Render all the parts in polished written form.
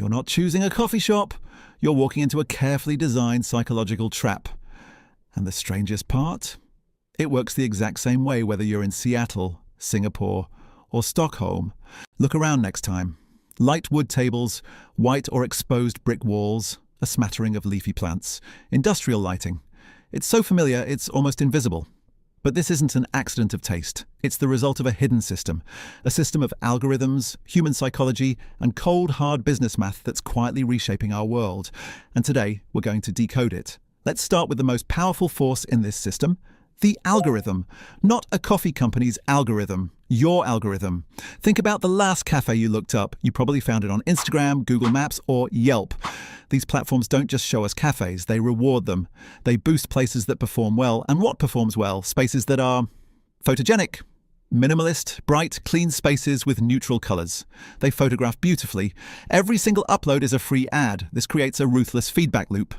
You're not choosing a coffee shop. You're walking into a carefully designed psychological trap. And the strangest part? It works the exact same way whether you're in Seattle, Singapore, or Stockholm. Look around next time. Light wood tables, white or exposed brick walls, a smattering of leafy plants, industrial lighting. It's so familiar it's almost invisible. But this isn't an accident of taste. It's the result of a hidden system. A system of algorithms, human psychology, and cold, hard business math that's quietly reshaping our world. And today, we're going to decode it. Let's start with the most powerful force in this system, the algorithm. Not a coffee company's algorithm, your algorithm. Think about the last cafe you looked up. You probably found it on Instagram, Google Maps, or Yelp. These platforms don't just show us cafes, they reward them. They boost places that perform well. And what performs well? Spaces that are photogenic, minimalist, bright, clean spaces with neutral colors. They photograph beautifully. Every single upload is a free ad. This creates a ruthless feedback loop.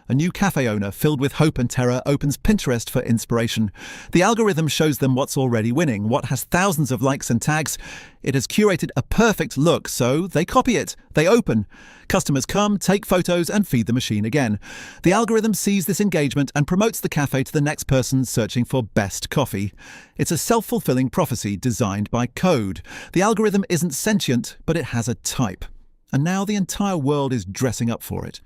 A new cafe owner filled with hope and terror opens Pinterest for inspiration. The algorithm shows them what's already winning, what has thousands of likes and tags. It has curated a perfect look, so they copy it. They open. Customers come, take photos, and feed the machine again. The algorithm sees this engagement and promotes the cafe to the next person searching for best coffee. It's a self-fulfilling prophecy designed by code. The algorithm isn't sentient, but it has a type. And now the entire world is dressing up for it.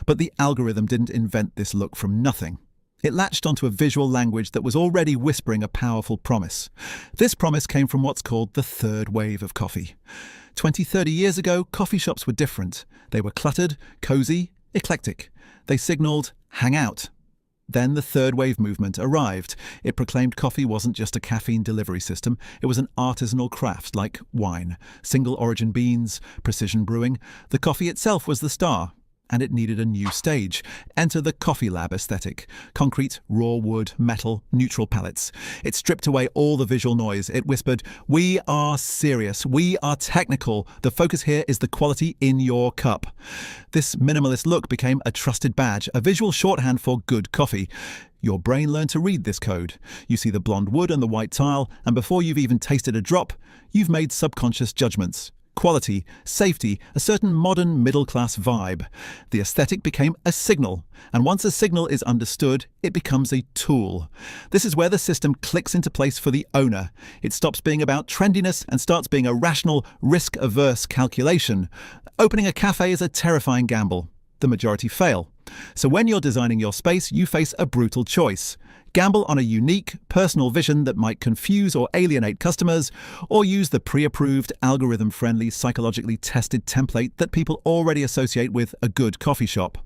But the algorithm didn't invent this look from nothing. It latched onto a visual language that was already whispering a powerful promise. This promise came from what's called the third wave of coffee. 20-30 years ago, coffee shops were different. They were cluttered, cozy, eclectic. They signaled, hang out. Then the third wave movement arrived. It proclaimed coffee wasn't just a caffeine delivery system, it was an artisanal craft like wine. Single origin beans, precision brewing. The coffee itself was the star. And it needed a new stage. Enter the coffee lab aesthetic. Concrete, raw wood, metal, neutral palettes. It stripped away all the visual noise. It whispered, we are serious. We are technical. The focus here is the quality in your cup. This minimalist look became a trusted badge, a visual shorthand for good coffee. Your brain learned to read this code. You see the blonde wood and the white tile, and before you've even tasted a drop, you've made subconscious judgments. Quality, safety, a certain modern middle-class vibe. The aesthetic became a signal, and once a signal is understood, it becomes a tool. This is where the system clicks into place for the owner. It stops being about trendiness and starts being a rational, risk-averse calculation. Opening a cafe is a terrifying gamble. The majority fail. So when you're designing your space, you face a brutal choice. Gamble on a unique, personal vision that might confuse or alienate customers, or use the pre-approved, algorithm-friendly, psychologically tested template that people already associate with a good coffee shop.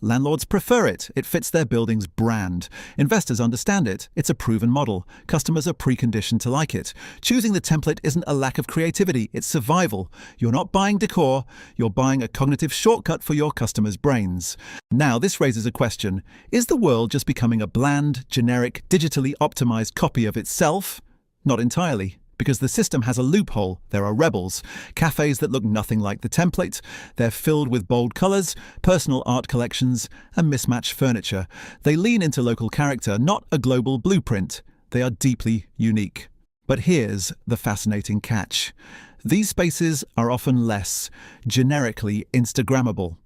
Landlords prefer it. It fits their building's brand. Investors understand it. It's a proven model. Customers are preconditioned to like it. Choosing the template isn't a lack of creativity, it's survival. You're not buying decor, you're buying a cognitive shortcut for your customers' brains. Now, this raises a question. Is the world just becoming a bland, generic, digitally optimized copy of itself? Not entirely. Because the system has a loophole. There are rebels. Cafes that look nothing like the template. They're filled with bold colors, personal art collections, and mismatched furniture. They lean into local character, not a global blueprint. They are deeply unique. But here's the fascinating catch. These spaces are often less generically Instagrammable.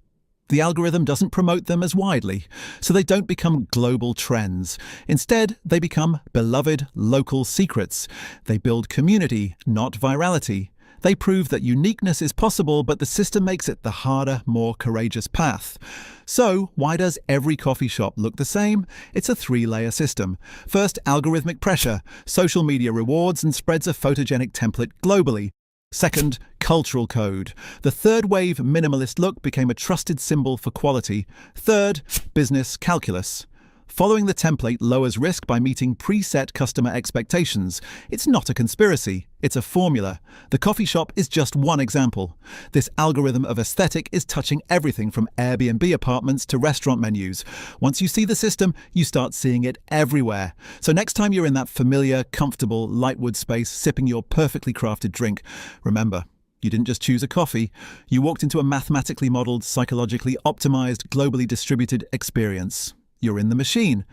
The algorithm doesn't promote them as widely, so they don't become global trends. Instead, they become beloved local secrets. They build community, not virality. They prove that uniqueness is possible, but the system makes it the harder, more courageous path. So, why does every coffee shop look the same? It's a three-layer system. First, algorithmic pressure. Social media rewards and spreads a photogenic template globally. Second, cultural code. The third wave minimalist look became a trusted symbol for quality. Third, business calculus. Following the template lowers risk by meeting preset customer expectations. It's not a conspiracy, it's a formula. The coffee shop is just one example. This algorithm of aesthetic is touching everything from Airbnb apartments to restaurant menus. Once you see the system, you start seeing it everywhere. So next time you're in that familiar, comfortable, lightwood space sipping your perfectly crafted drink, remember, you didn't just choose a coffee, you walked into a mathematically modeled, psychologically optimized, globally distributed experience. You're in the machine.